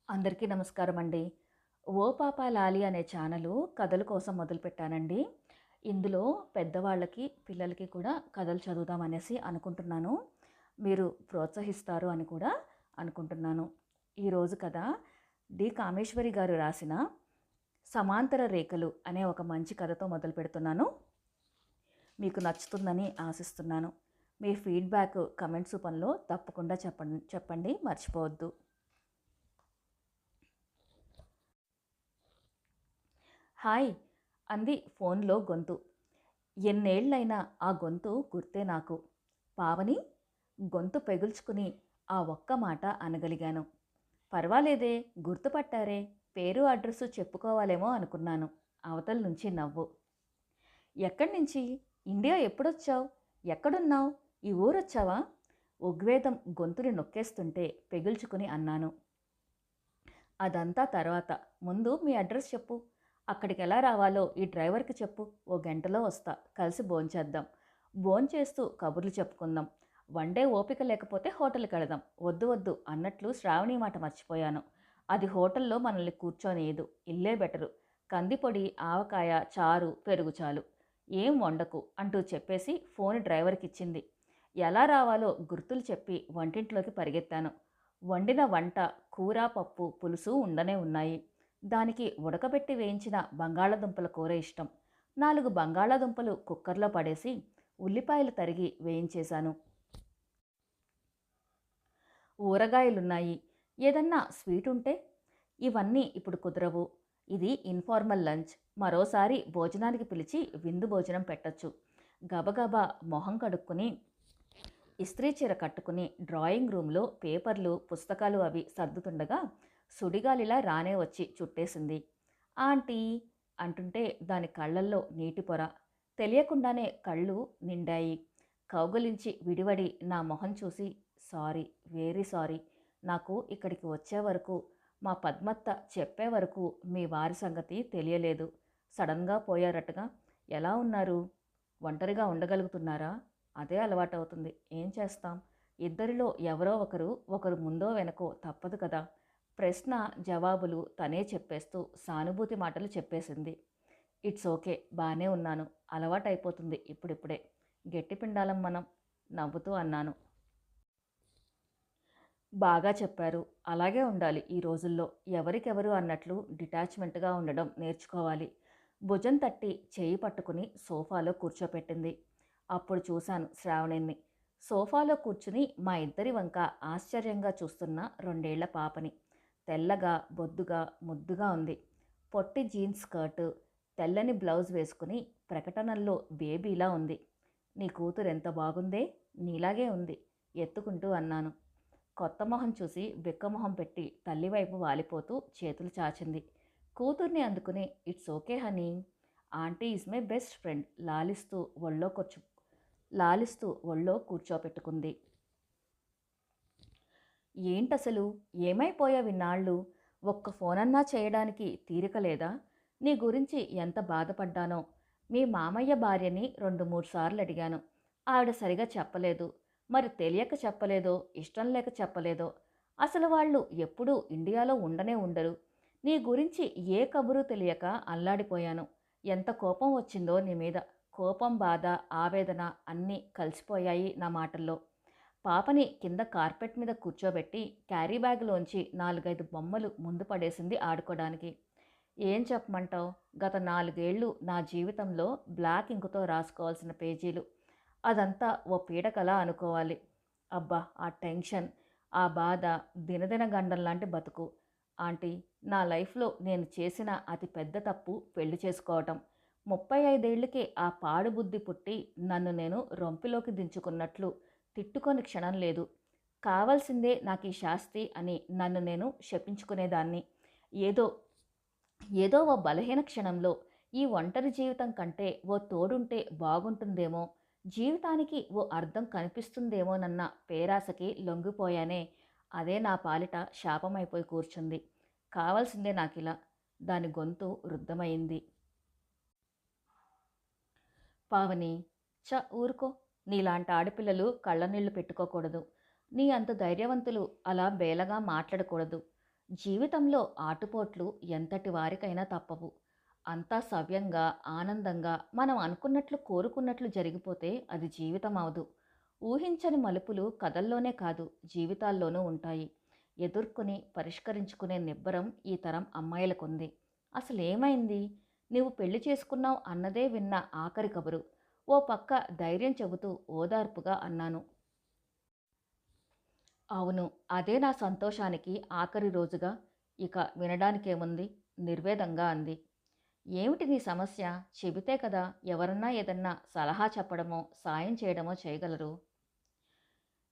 అందరికీ నమస్కారం అండి. 'ఓ పాపా లాలి' అనే ఛానలు కథల కోసం మొదలుపెట్టానండి. ఇందులో పెద్దవాళ్ళకి, పిల్లలకి కూడా కథలు చదువుదామనేసి అనుకుంటున్నాను. మీరు ప్రోత్సహిస్తారు అని కూడా అనుకుంటున్నాను. ఈరోజు కథ కామేశ్వరి గారు రాసిన 'సమాంతర రేఖలు' అనే ఒక మంచి కథతో మొదలుపెడుతున్నాను. మీకు నచ్చుతుందని ఆశిస్తున్నాను. మీ ఫీడ్‌బ్యాక్ కమెంట్స్ రూపంలో తప్పకుండా చెప్పండి మర్చిపోవద్దు. హాయ్! అంది ఫోన్లో గొంతు. ఎన్నేళ్లైనా ఆ గొంతు గుర్తే నాకు. పావని? గొంతు పెగుల్చుకుని ఆ ఒక్క మాట అనగలిగాను. పర్వాలేదే, గుర్తుపట్టారే, పేరు అడ్రస్సు చెప్పుకోవాలేమో అనుకున్నాను. అవతల నుంచి నవ్వు. ఎక్కడ్నించి? ఇండియా ఎప్పుడొచ్చావు? ఎక్కడున్నావు? ఈ ఊరొచ్చావా? ఉగ్వేదం గొంతుని నొక్కేస్తుంటే పెగుల్చుకుని అన్నాను. అదంతా తర్వాత. ముందు మీ అడ్రస్ చెప్పు. అక్కడికెలా రావాలో ఈ డ్రైవర్కి చెప్పు. ఓ గంటలో వస్తా. కలిసి భోంచేద్దాం. భోంచేస్తూ కబుర్లు చెప్పుకుందాం. వన్డే ఓపిక లేకపోతే హోటల్‌కెళదాం. వద్దు వద్దు అన్నట్లు శ్రావణి మాట మర్చిపోయాను. అది హోటల్లో మనల్ని కూర్చోనీయదు. ఇల్లే బెటరు. కందిపొడి, ఆవకాయ, చారు, పెరుగు చాలు. ఏం వండకు అంటూ చెప్పేసి ఫోన్ డ్రైవర్కిచ్చింది. ఎలా రావాలో గుర్తులు చెప్పి వంటింట్లోకి పరిగెత్తాను. వండిన వంట, కూర, పప్పు, పులుసు ఉండనే ఉన్నాయి. దానికి ఉడకబెట్టి వేయించిన బంగాళాదుంపల కూర ఇష్టం. 4 బంగాళాదుంపలు కుక్కర్లో పడేసి ఉల్లిపాయలు తరిగి వేయించేశాను. ఊరగాయలున్నాయి. ఏదన్నా స్వీట్ ఉంటే? ఇవన్నీ ఇప్పుడు కుదరవు. ఇది ఇన్ఫార్మల్ లంచ్. మరోసారి భోజనానికి పిలిచి విందు భోజనం పెట్టొచ్చు. గబగబా మొహం కడుక్కుని ఇస్త్రీ చీర కట్టుకుని డ్రాయింగ్ రూమ్లో పేపర్లు, పుస్తకాలు అవి సర్దుతుండగా సుడిగాలిలా రానే వచ్చి చుట్టేసింది. ఆంటీ అంటుంటే దాని కళ్ళల్లో నీటి పొర. తెలియకుండానే కళ్ళు నిండాయి. కౌగలించి విడివడి నా మొహం చూసి సారీ, వెరీ సారీ. నాకు ఇక్కడికి వచ్చే వరకు, మా పద్మత్త చెప్పే వరకు మీ వారి సంగతి తెలియలేదు. సడన్గా పోయారటగా. ఎలా ఉన్నారు? ఒంటరిగా ఉండగలుగుతున్నారా? అదే అలవాటవుతుంది. ఏం చేస్తాం? ఇద్దరిలో ఎవరో ఒకరు ముందో వెనకో తప్పదు కదా. ప్రశ్న జవాబులు తనే చెప్పేస్తూ సానుభూతి మాటలు చెప్పేసింది. ఇట్స్ ఓకే, బానే ఉన్నాను. అలవాటైపోతుంది ఇప్పుడిప్పుడే. గట్టిపిండాలం మనం. నవ్వుతూ అన్నాను. బాగా చెప్పారు. అలాగే ఉండాలి ఈ రోజుల్లో. ఎవరికెవరు అన్నట్లు డిటాచ్మెంట్గా ఉండడం నేర్చుకోవాలి. భుజం తట్టి చేయి పట్టుకుని సోఫాలో కూర్చోపెట్టింది. అప్పుడు చూశాను శ్రావణిని. సోఫాలో కూర్చుని మా ఇద్దరి వంక ఆశ్చర్యంగా చూస్తున్న 2 ఏళ్ల పాపని. తెల్లగా, బొద్దుగా, ముద్దుగా ఉంది. పొట్టి జీన్స్ స్కర్టు, తెల్లని బ్లౌజ్ వేసుకుని ప్రకటనల్లో బేబీలా ఉంది. నీ కూతురు ఎంత బాగుందే, నీలాగే ఉంది ఎత్తుకుంటూ అన్నాను. కొత్త మొహం చూసి బిక్కమొహం పెట్టి తల్లివైపు వాలిపోతూ చేతులు చాచింది. కూతుర్ని అందుకుని it's okay honey, aunty is my best friend లాలిస్తూ ఒళ్ళో కూర్చోపెట్టుకుంది. ఏంటసలు, ఏమైపోయావిన్నాళ్ళు? ఒక్క ఫోనన్నా చేయడానికి తీరిక లేదా? నీ గురించి ఎంత బాధపడ్డానో. మీ మామయ్య భార్యని 2-3 సార్లు అడిగాను. ఆవిడ సరిగా చెప్పలేదు. మరి తెలియక చెప్పలేదో, ఇష్టం లేక చెప్పలేదో. అసలు వాళ్ళు ఎప్పుడూ ఇండియాలో ఉండనే ఉండరు. నీ గురించి ఏ కబురు తెలియక అల్లాడిపోయాను. ఎంత కోపం వచ్చిందో నీ మీద. కోపం, బాధ, ఆవేదన అన్నీ కలిసిపోయాయి నా మాటల్లో. పాపని కింద కార్పెట్ మీద కూర్చోబెట్టి క్యారీ బ్యాగ్లోంచి 4-5 బొమ్మలు ముందు పడేసింది ఆడుకోవడానికి. ఏం చెప్పమంటావు? గత 4 ఏళ్ళు నా జీవితంలో బ్లాక్ ఇంకుతో రాసుకోవాల్సిన పేజీలు. అదంతా ఓ పీడకల అనుకోవాలి. అబ్బా, ఆ టెన్షన్, ఆ బాధ, దినదిన గండం లాంటి బతుకు. ఆంటీ, నా లైఫ్లో నేను చేసిన అతి పెద్ద తప్పు పెళ్లి చేసుకోవటం. 35 ఏళ్లకే ఆ పాడు బుద్ధి పుట్టి నన్ను నేను రొంపిలోకి దించుకున్నట్లు తిట్టుకొని క్షణం లేదు. కావాల్సిందే నాకు ఈ శాస్తి అని నన్ను నేను శపించుకునేదాన్ని. ఏదో ఏదో ఓ బలహీన క్షణంలో ఈ ఒంటరి జీవితం కంటే ఓ తోడుంటే బాగుంటుందేమో, జీవితానికి ఓ అర్థం కనిపిస్తుందేమోనన్న పేరాసకి లొంగిపోయానే. అదే నా పాలిట శాపమైపోయి కూర్చుంది. కావాల్సిందే నాకిలా. దాని గొంతు రుద్ధమైంది. పావని, ఊరుకో. నీలాంటి ఆడపిల్లలు కళ్ళనీళ్లు పెట్టుకోకూడదు. నీ అంత ధైర్యవంతులు అలా బేలగా మాట్లాడకూడదు. జీవితంలో ఆటుపోట్లు ఎంతటి వారికైనా తప్పవు. అంతా సవ్యంగా, ఆనందంగా మనం అనుకున్నట్లు, కోరుకున్నట్లు జరిగిపోతే అది జీవితం అవదు. ఊహించని మలుపులు కథల్లోనే కాదు, జీవితాల్లోనూ ఉంటాయి. ఎదుర్కొని, పరిష్కరించుకునే నిబ్బరం ఈ తరం అమ్మాయిలకుంది. అసలేమైంది? నీవు పెళ్లి చేసుకున్నావు అన్నదే విన్న ఆఖరి కబురు. ఓ పక్క ధైర్యం చెబుతూ ఓదార్పుగా అన్నాను. అవును. అదే నా సంతోషానికి ఆఖరి రోజుగా. ఇక వినడానికేముంది? నిర్వేదంగా అంది. ఏమిటి నీ సమస్య? చెబితే కదా ఎవరన్నా ఏదన్నా సలహా చెప్పడమో, సాయం చేయడమో చేయగలరు.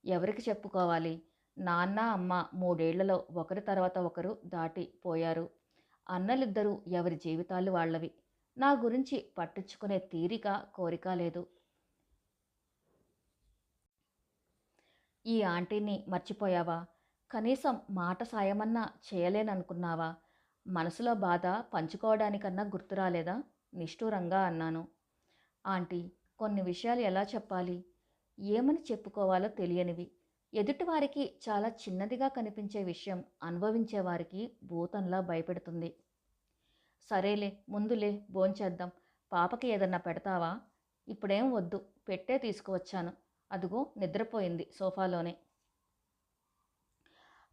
ఎవరికి చెప్పుకోవాలి? నాన్న, అమ్మ 3 ఏళ్లలో ఒకరి తర్వాత ఒకరు దాటి పోయారు. అన్నలిద్దరూ ఎవరి జీవితాలు వాళ్ళవి. నా గురించి పట్టించుకునే తీరిక, కోరిక లేదు. ఈ ఆంటీని మర్చిపోయావా? కనీసం మాట సాయమన్నా చేయలేననుకున్నావా? మనసులో బాధ పంచుకోవడానికన్నా గుర్తు రాలేదా? నిష్ఠూరంగా అన్నాను. ఆంటీ, కొన్ని విషయాలు ఎలా చెప్పాలి? ఏమని చెప్పుకోవాలో తెలియనివి. ఎదుటివారికి చాలా చిన్నదిగా కనిపించే విషయం అనుభవించేవారికి భూతంలా భయపెడుతుంది. సరేలే, ముందులే భోంచేద్దాం. పాపకి ఏదన్నా పెడతావా? ఇప్పుడేం వద్దు, పెట్టే తీసుకువచ్చాను. అదుగో నిద్రపోయింది సోఫాలోనే.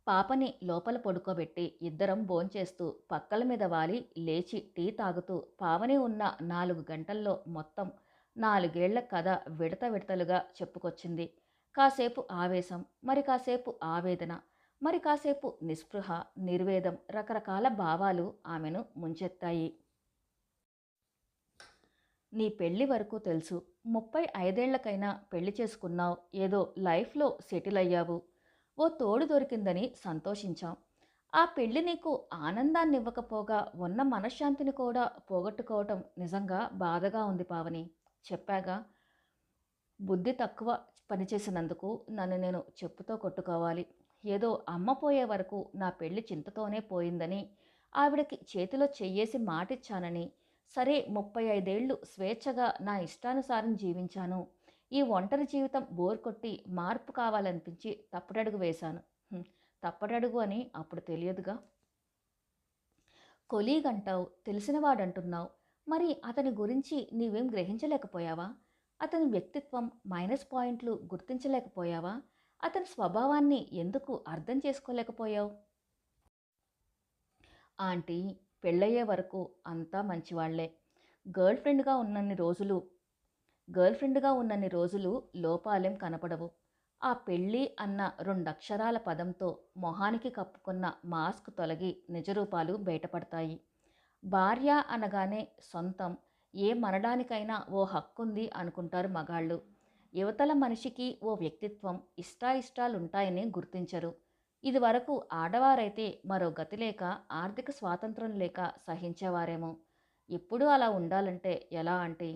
పాపని లోపల పడుకోబెట్టి ఇద్దరం భోంచేస్తూ పక్కల మీద వాలి లేచి టీ తాగుతూ పావని ఉన్న 4 గంటల్లో మొత్తం 4 ఏళ్ల కథ విడత విడతలుగా చెప్పుకొచ్చింది. కాసేపు ఆవేశం, మరి కాసేపు ఆవేదన, మరి కాసేపు నిస్పృహ, నిర్వేదం, రకరకాల భావాలు ఆమెను ముంచెత్తాయి. నీ పెళ్లి వరకు తెలుసు. 35 ఏళ్లకైనా పెళ్లి చేసుకున్నావు. ఏదో లైఫ్‌లో సెటిల్ అయ్యావు. ఓ తోడు దొరికిందని సంతోషించాం. ఆ పెళ్లి నీకు ఆనందాన్నివ్వకపోగా ఉన్న మనశ్శాంతిని కూడా పోగొట్టుకోవటం నిజంగా బాధగా ఉంది పావని. చెప్పాగా, బుద్ధి తక్కువ పనిచేసినందుకు నన్ను నేను చెప్పుతో కొట్టుకోవాలి. ఏదో అమ్మ పోయే వరకు నా పెళ్లి చింతతోనే పోయిందని, ఆవిడకి చేతిలో చెయ్యేసి మాటిచ్చానని, సరే 35 ఏళ్ళు స్వేచ్ఛగా నా ఇష్టానుసారం జీవించాను. ఈ ఒంటరి జీవితం బోర్ కొట్టి మార్పు కావాలనిపించి తప్పటడుగు వేశాను. తప్పటడుగు అని అప్పుడు తెలియదుగా. కొలీగ్ అంటావు, తెలిసినవాడంటున్నావు. మరి అతని గురించి నీవేం గ్రహించలేకపోయావా? అతని వ్యక్తిత్వం, మైనస్ పాయింట్లు గుర్తించలేకపోయావా? అతని స్వభావాన్ని ఎందుకు అర్థం చేసుకోలేకపోయావు? ఆంటీ, పెళ్ళయ్యే వరకు అంతా మంచివాళ్లే. గర్ల్ ఫ్రెండ్గా ఉన్నన్ని రోజులు గర్ల్ ఫ్రెండ్గా ఉన్నన్ని రోజులు లోపాలేం కనపడవు. ఆ పెళ్ళి అన్న 2 అక్షరాల పదంతో మొహానికి కప్పుకున్న మాస్క్ తొలగి నిజరూపాలు బయటపడతాయి. భార్య అనగానే సొంతం, ఏమనడానికైనా ఓ హక్కుంది అనుకుంటారు మగాళ్ళు. యువతల మనిషికి ఓ వ్యక్తిత్వం, ఇష్టాయిష్టాలుంటాయని గుర్తించరు. ఇదివరకు ఆడవారైతే మరో గతి లేక, ఆర్థిక స్వాతంత్రం లేక సహించేవారేమో. ఇప్పుడు అలా ఉండాలంటే ఎలా ఆంటీ?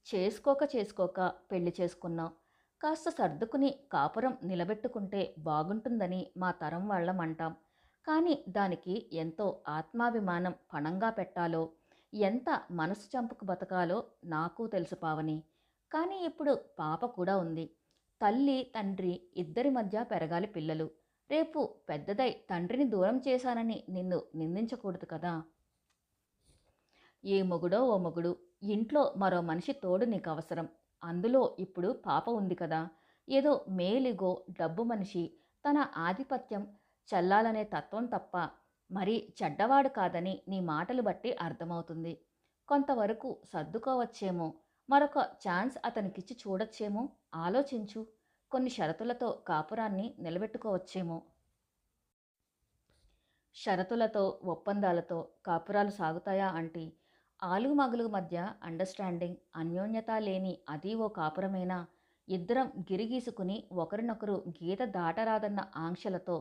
చేసుకోక పెళ్లి చేసుకున్నాం. కాస్త సర్దుకుని కాపురం నిలబెట్టుకుంటే బాగుంటుందని మా తరం వాళ్ళం అంటాం. కానీ దానికి ఎంతో ఆత్మాభిమానం పణంగా పెట్టాలో, ఎంత మనసు చంపుకు బతకాలో నాకు తెలుసు పావని. కానీ ఇప్పుడు పాప కూడా ఉంది. తల్లి, తండ్రి ఇద్దరి మధ్య పెరగాలి పిల్లలు. రేపు పెద్దదై తండ్రిని దూరం చేశానని నిన్ను నిందించకూడదు కదా. ఏ మొగుడో ఓ మొగుడు. ఇంట్లో మరో మనిషి తోడు నీకు అవసరం. అందులో ఇప్పుడు పాప ఉంది కదా. ఏదో మేలిగో డబ్బు మనిషి తన ఆధిపత్యం చల్లాలనే తత్వం తప్ప మరీ చెడ్డవాడు కాదని నీ మాటలు బట్టి అర్థమవుతుంది. కొంతవరకు సర్దుకోవచ్చేమో. మరొక ఛాన్స్ అతనికిచ్చి చూడొచ్చేమో. ఆలోచించు. కొన్ని షరతులతో కాపురాన్ని నిలబెట్టుకోవచ్చేమో. షరతులతో, ఒప్పందాలతో కాపురాలు సాగుతాయా ఆంటీ? ఆలుమగలు మధ్య అండర్స్టాండింగ్, అన్యోన్యత లేని అది ఓ కాపురమేనా? ఇద్దరం గిరిగీసుకుని ఒకరినొకరు గీత దాటరాదన్న ఆంక్షలతో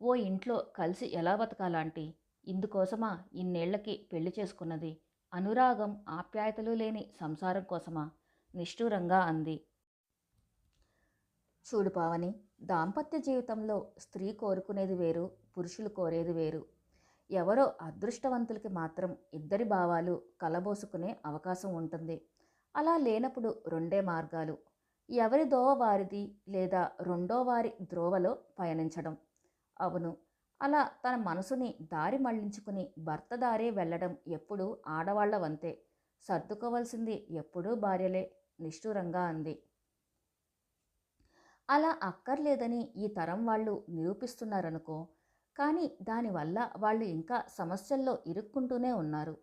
ఓ ఇంట్లో కలిసి ఎలా బతకాలాంటీ? ఇందుకోసమా ఇన్నేళ్లకి పెళ్లి చేసుకున్నది? అనురాగం, ఆప్యాయతలు లేని సంసారం కోసమా? నిష్ఠూరంగా అంది. చూడు పావని, దాంపత్య జీవితంలో స్త్రీ కోరుకునేది వేరు, పురుషులు కోరేది వేరు. ఎవరో అదృష్టవంతులకి మాత్రం ఇద్దరి భావాలు కలబోసుకునే అవకాశం ఉంటుంది. అలా లేనప్పుడు 2 మార్గాలు. ఎవరి దోవ వారిది, లేదా రెండో వారి ద్రోవలో పయనించడం. అవును. అలా తన మనసుని దారి మళ్లించుకుని భర్త దారే వెళ్ళడం ఎప్పుడూ ఆడవాళ్ల వంతే. సర్దుకోవలసింది ఎప్పుడూ భార్యలే నిష్ఠూరంగా అంది. అలా అక్కర్లేదని ఈ తరం వాళ్ళు నిరూపిస్తున్నారనుకో. కానీ దానివల్ల వాళ్ళు ఇంకా సమస్యల్లో ఇరుక్కుంటూనే ఉన్నారు.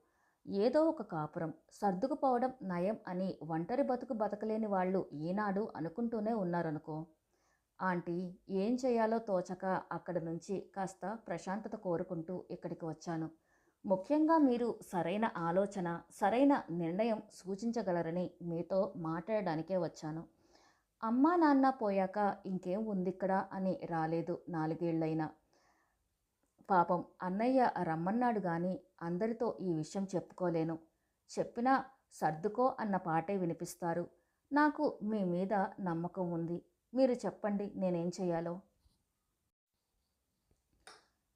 ఏదో ఒక కాపురం సర్దుకుపోవడం నయం అని ఒంటరి బతుకు బతకలేని వాళ్ళు ఈనాడు అనుకుంటూనే ఉన్నారనుకో. ఆంటీ, ఏం చేయాలో తోచక అక్కడి నుంచి కాస్త ప్రశాంతత కోరుకుంటూ ఇక్కడికి వచ్చాను. ముఖ్యంగా మీరు సరైన ఆలోచన, సరైన నిర్ణయం సూచించగలరని మీతో మాట్లాడడానికే వచ్చాను. అమ్మా నాన్న పోయాక ఇంకేం ఉందిక్కడ అని రాలేదు 4 ఏళ్లైనా. పాపం అన్నయ్య రమ్మన్నాడు గాని అందరితో ఈ విషయం చెప్పుకోలేను. చెప్పినా సర్దుకో అన్న పాటే వినిపిస్తారు. నాకు మీ మీద నమ్మకం ఉంది. మీరు చెప్పండి నేనేం చేయాలో.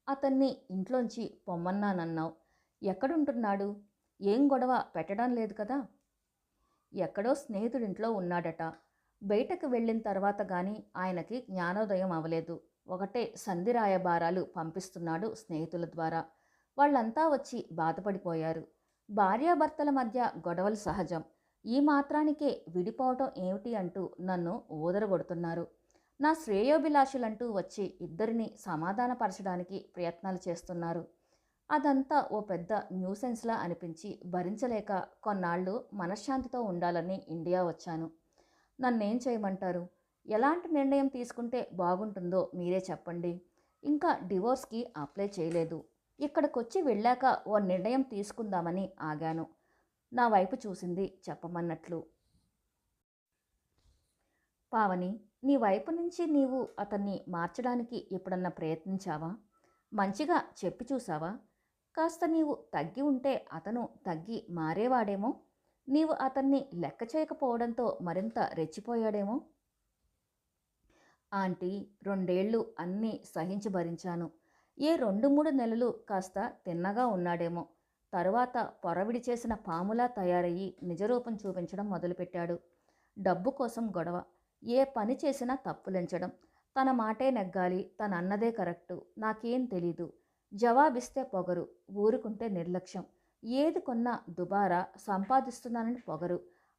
అతన్ని ఇంట్లోంచి పొమ్మన్నానన్నావు. ఎక్కడుంటున్నాడు? ఏం గొడవ పెట్టడం లేదు కదా? ఎక్కడో స్నేహితుడింట్లో ఉన్నాడట. బయటకు వెళ్ళిన తర్వాత గాని ఆయనకి జ్ఞానోదయం అవలేదు. ఒకటే సంధి రాయబారాలు పంపిస్తున్నాడు స్నేహితుల ద్వారా. వాళ్ళంతా వచ్చి బాధపడిపోయారు. భార్యాభర్తల మధ్య గొడవలు సహజం. ఈ మాత్రానికే విడిపోవటం ఏమిటి అంటూ నన్ను ఊదరగొడుతున్నారు. నా శ్రేయోభిలాషులంటూ వచ్చి ఇద్దరిని సమాధానపరచడానికి ప్రయత్నాలు చేస్తున్నారు. అదంతా ఓ పెద్ద న్యూసెన్స్లా అనిపించి భరించలేక కొన్నాళ్ళు మనశ్శాంతితో ఉండాలని ఇండియా వచ్చాను. నన్నేం చేయమంటారు? ఎలాంటి నిర్ణయం తీసుకుంటే బాగుంటుందో మీరే చెప్పండి. ఇంకా డివోర్స్కి అప్లై చేయలేదు. ఇక్కడికొచ్చి వెళ్ళాక ఓ నిర్ణయం తీసుకుందామని ఆగాను. నా వైపు చూసింది చెప్పమన్నట్లు. పావని, నీ వైపు నుంచి నీవు అతన్ని మార్చడానికి ఎప్పుడన్నా ప్రయత్నించావా? మంచిగా చెప్పి చూసావా? కాస్త నీవు తగ్గి ఉంటే అతను తగ్గి మారేవాడేమో. నీవు అతన్ని లెక్క చేయకపోవడంతో మరింత రెచ్చిపోయాడేమో. ఆంటీ, 2 ఏళ్ళు అన్నీ సహించి భరించాను. ఏ 2-3 నెలలు కాస్త తిన్నగా ఉన్నాడేమో. తరువాత పొరవిడి చేసిన పాములా తయారయ్యి నిజరూపం చూపించడం మొదలుపెట్టాడు. డబ్బు కోసం గొడవ. ఏ పని చేసినా తప్పులెంచడం. తన మాటే నెగ్గాలి, తనన్నదే కరెక్టు, నాకేం తెలీదు. జవాబిస్తే పొగరు, ఊరుకుంటే నిర్లక్ష్యం. ఏది కొన్నా దుబారా, సంపాదిస్తున్నానని పొగరు.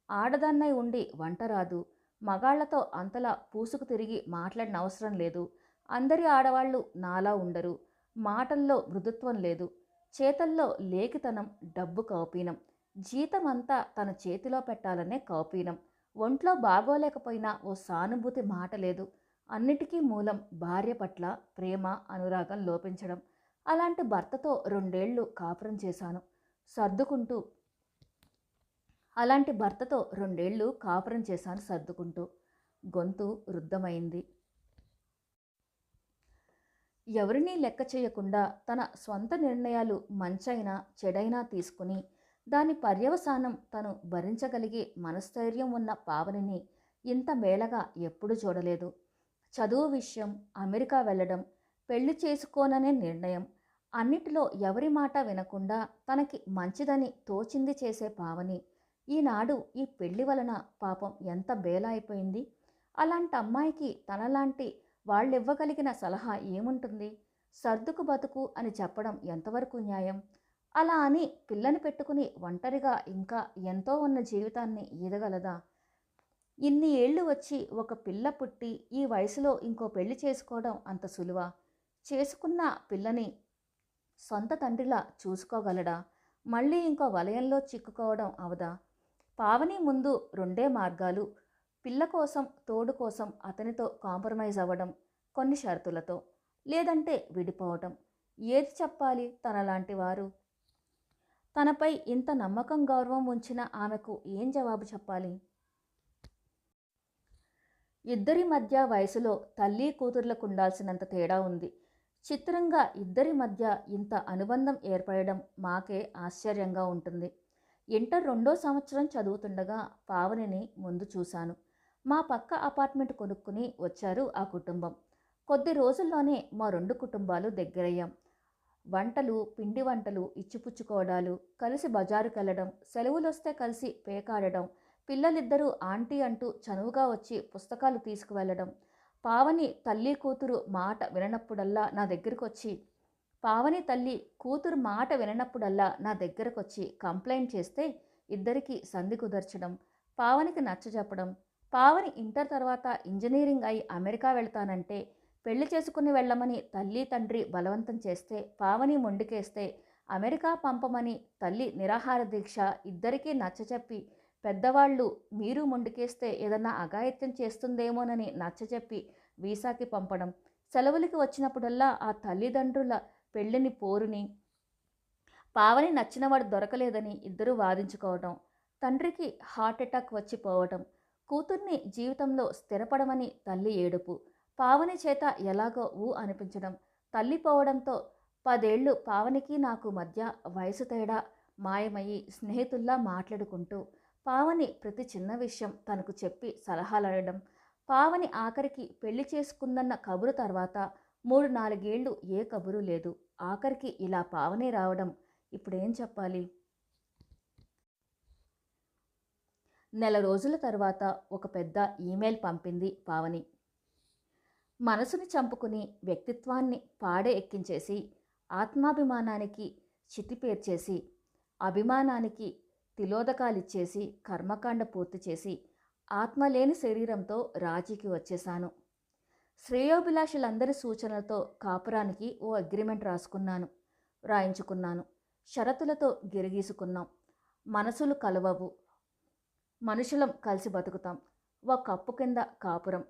ఆడదాన్నై ఉండి వంట రాదు. మగాళ్లతో అంతలా పూసుకు తిరిగి మాట్లాడిన అవసరం లేదు. అందరి ఆడవాళ్ళు నాలా ఉండరు. మాటల్లో మృదుత్వం లేదు. చేతల్లో లేఖితనం, డబ్బు కౌపీనం. జీతం అంతా తన చేతిలో పెట్టాలనే కౌపీనం. ఒంట్లో బాగోలేకపోయినా ఓ సానుభూతి మాట లేదు. అన్నిటికీ మూలం భార్య పట్ల ప్రేమ, అనురాగం లోపించడం. అలాంటి భర్తతో 2 ఏళ్ళు కాపురం చేశాను సర్దుకుంటూ. సర్దుకుంటూ. గొంతు రుద్ధమైంది. ఎవరినీ లెక్క చేయకుండా తన స్వంత నిర్ణయాలు మంచైనా చెడైనా తీసుకుని దాని పర్యవసానం తను భరించగలిగే మనస్థైర్యం ఉన్న పావనిని ఇంత మేళగా ఎప్పుడూ చూడలేదు. చదువు విషయం, అమెరికా వెళ్ళడం, పెళ్లి చేసుకోననే నిర్ణయం, అన్నిటిలో ఎవరి మాట వినకుండా తనకి మంచిదని తోచింది చేసే పావని ఈనాడు ఈ పెళ్లి వలన పాపం ఎంత బేలా అయిపోయింది. అలాంటి అమ్మాయికి తనలాంటి వాళ్ళివ్వగలిగిన సలహా ఏముంటుంది? సర్దుకు బతుకు అని చెప్పడం ఎంతవరకు న్యాయం? అలా అని పిల్లని పెట్టుకుని ఒంటరిగా ఇంకా ఎంతో ఉన్న జీవితాన్ని ఈదగలదా? ఇన్ని ఏళ్ళు వచ్చి ఒక పిల్ల పుట్టి ఈ వయసులో ఇంకో పెళ్లి చేసుకోవడం అంత సులువా? చేసుకున్న పిల్లని సొంత తండ్రిలా చూసుకోగలడా? మళ్ళీ ఇంకో వలయంలో చిక్కుకోవడం అవదా? పావని ముందు 2 మార్గాలు. పిల్ల కోసం, తోడు కోసం అతనితో కాంప్రమైజ్ అవ్వడం కొన్ని షరతులతో, లేదంటే విడిపోవటం. ఏది చెప్పాలి తనలాంటి వారు? తనపై ఇంత నమ్మకం, గౌరవం ఉంచిన ఆమెకు ఏం జవాబు చెప్పాలి? ఇద్దరి మధ్య వయసులో తల్లి కూతుర్లకు ఉండాల్సినంత తేడా ఉంది. చిత్రంగా ఇద్దరి మధ్య ఇంత అనుబంధం ఏర్పడడం మాకే ఆశ్చర్యంగా ఉంటుంది. ఇంటర్ 2వ సంవత్సరం చదువుతుండగా పావనిని ముందు చూశాను. మా పక్క అపార్ట్మెంట్ కొనుక్కుని వచ్చారు ఆ కుటుంబం. కొద్ది రోజుల్లోనే మా 2 కుటుంబాలు దగ్గరయ్యాం. వంటలు, పిండి వంటలు, ఇచ్చిపుచ్చుకోవడాలు, కలిసి బజారుకెళ్లడం, సెలవులొస్తే కలిసి పేకాడడం, పిల్లలిద్దరూ ఆంటీ అంటూ చనువుగా వచ్చి పుస్తకాలు తీసుకువెళ్లడం. పావని తల్లి కూతురు మాట విననప్పుడల్లా నా దగ్గరకొచ్చి పావని తల్లి కూతురు మాట విననప్పుడల్లా నా దగ్గరకొచ్చి కంప్లైంట్ చేస్తే ఇద్దరికీ సంధి కుదర్చడం, పావనికి నచ్చజెప్పడం, పావని ఇంటర్ తర్వాత ఇంజనీరింగ్ అయి అమెరికా వెళ్తానంటే పెళ్లి చేసుకుని వెళ్ళమని తల్లి తండ్రి బలవంతం చేస్తే పావని మొండికేస్తే అమెరికా పంపమని తల్లి నిరాహార దీక్ష ఇద్దరికీ నచ్చచెప్పి పెద్దవాళ్ళు మీరు మొండికేస్తే ఏదన్నా అఘాయిత్యం చేస్తుందేమోనని నచ్చచెప్పి వీసాకి పంపడం, సెలవులకి వచ్చినప్పుడల్లా ఆ తల్లిదండ్రుల పెళ్ళిని పోరుని పావని నచ్చినవాడు దొరకలేదని ఇద్దరూ వాదించుకోవటం, తండ్రికి హార్ట్ అటాక్ వచ్చి పోవటం, కూతుర్ని జీవితంలో స్థిరపడమని తల్లి ఏడుపు, పావని చేత ఎలాగో అనిపించడం, తల్లి పోవడంతో 10 ఏళ్ళు పావనికి నాకు మధ్య వయసు తేడా మాయమయ్యి స్నేహితుల్లా మాట్లాడుకుంటూ పావని ప్రతి చిన్న విషయం తనకు చెప్పి సలహాలడడం, పావని ఆఖరికి పెళ్లి చేసుకుందన్న కబురు తర్వాత 3-4 ఏళ్ళు ఏ కబురు లేదు. ఆఖరికి ఇలా పావని రావడం ఇప్పుడేం చెప్పాలి? నెల రోజుల తర్వాత ఒక పెద్ద ఈమెయిల్ పంపింది పావని. మనసుని చంపుకుని వ్యక్తిత్వాన్ని పాడే ఎక్కించేసి ఆత్మాభిమానానికి చితిపేర్చేసి అభిమానానికి తిలోదకాలిచ్చేసి కర్మకాండ పూర్తి చేసి ఆత్మలేని శరీరంతో రాజీకి వచ్చేశాను. శ్రేయోభిలాషులందరి సూచనలతో కాపురానికి ఓ అగ్రిమెంట్ రాయించుకున్నాను. షరతులతో గిరిగీసుకున్నాం. మనసులు కలవవు, మనుషులం కలిసి బతుకుతాం. ఓ కప్పు కింద కాపురం.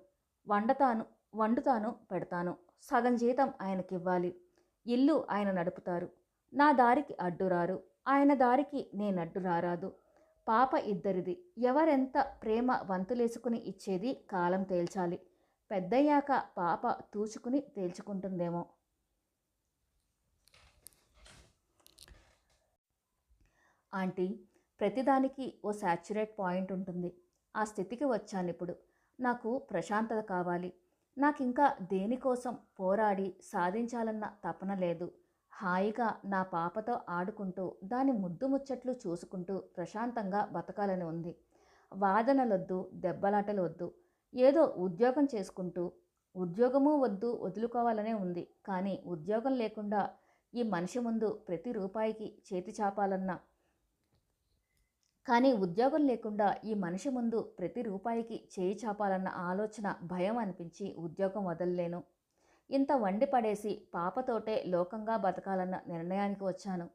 వండుతాను పెడతాను. సగం జీతం ఆయనకివ్వాలి. ఇల్లు ఆయన నడుపుతారు. నా దారికి అడ్డురారు, ఆయన దారికి నేనడ్డు రారాదు. పాప ఇద్దరిది. ఎవరెంత ప్రేమ వంతులేసుకుని ఇచ్చేది కాలం తేల్చాలి. పెద్దయ్యాక పాప తూచుకుని తేల్చుకుంటుందేమో. ఆంటీ, ప్రతిదానికి ఓ సాచ్యురేట్ పాయింట్ ఉంటుంది. ఆ స్థితికి వచ్చానిప్పుడు. నాకు ప్రశాంతత కావాలి. నాకింకా దేనికోసం పోరాడి సాధించాలన్న తపన లేదు. హాయిగా నా పాపతో ఆడుకుంటూ దాని ముద్దు ముచ్చట్లు చూసుకుంటూ ప్రశాంతంగా బతకాలని ఉంది. వాదనలొద్దు, దెబ్బలాటలు వద్దు. ఏదో ఉద్యోగం చేసుకుంటూ ఉద్యోగమూ వద్దు, వదులుకోవాలనే ఉంది. కానీ ఉద్యోగం లేకుండా ఈ మనిషి ముందు ప్రతి రూపాయికి చేతి చాపాలన్న చేయి చాపాలన్న ఆలోచన భయం అనిపించి ఉద్యోగం వదలలేను. ఇంత వండి పడేసి పాపతోటే లోకంగా బతకాలన్న నిర్ణయానికి వచ్చాను.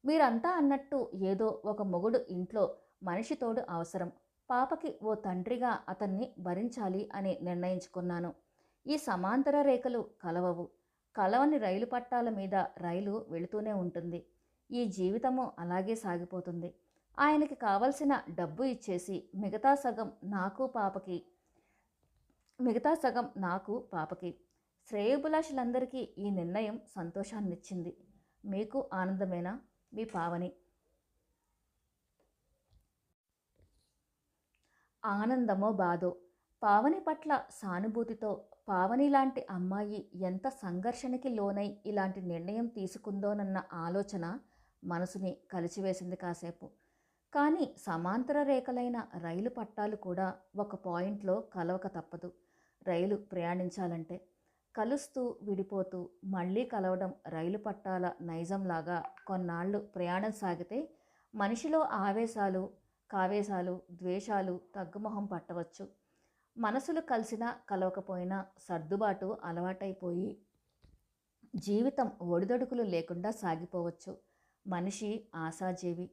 మీరంతా అన్నట్టు ఏదో ఒక మొగుడు ఇంట్లో మనిషి తోడు అవసరం. పాపకి ఓ తండ్రిగా అతన్ని భరించాలి అని నిర్ణయించుకున్నాను. ఈ సమాంతర రేఖలు కలవవు. కలవని రైలు పట్టాల మీద రైలు వెళుతూనే ఉంటుంది. ఈ జీవితము అలాగే సాగిపోతుంది. ఆయనకి కావలసిన డబ్బు ఇచ్చేసి మిగతా సగం నాకు పాపకి. శ్రేయోభిలాషులందరికీ ఈ నిర్ణయం సంతోషాన్నిచ్చింది. మీకు ఆనందమేనా? మీ పావని. ఆనందమో బాధో పావని పట్ల సానుభూతితో పావని లాంటి అమ్మాయి ఎంత సంఘర్షణకి లోనై ఇలాంటి నిర్ణయం తీసుకుందోనన్న ఆలోచన మనసుని కలిచివేసింది కాసేపు. కానీ సమాంతర రేఖలైన రైలు పట్టాలు కూడా ఒక పాయింట్లో కలవక తప్పదు. రైలు ప్రయాణించాలంటే కలుస్తూ విడిపోతూ మళ్ళీ కలవడం రైలు పట్టాల నైజంలాగా కొన్నాళ్ళు ప్రయాణం సాగితే మనిషిలో కావేశాలు, ద్వేషాలు తగ్గుముఖం పట్టవచ్చు. మనసులు కలిసినా కలవకపోయినా సర్దుబాటు అలవాటైపోయి జీవితం ఒడిదొడుకులు లేకుండా సాగిపోవచ్చు. మనిషి ఆశాజీవి.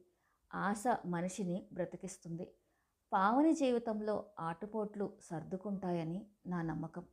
ఆశ మనిషిని బ్రతికిస్తుంది. పావని జీవితంలో ఆటుపోట్లు సర్దుకుంటాయని నా నమ్మకం.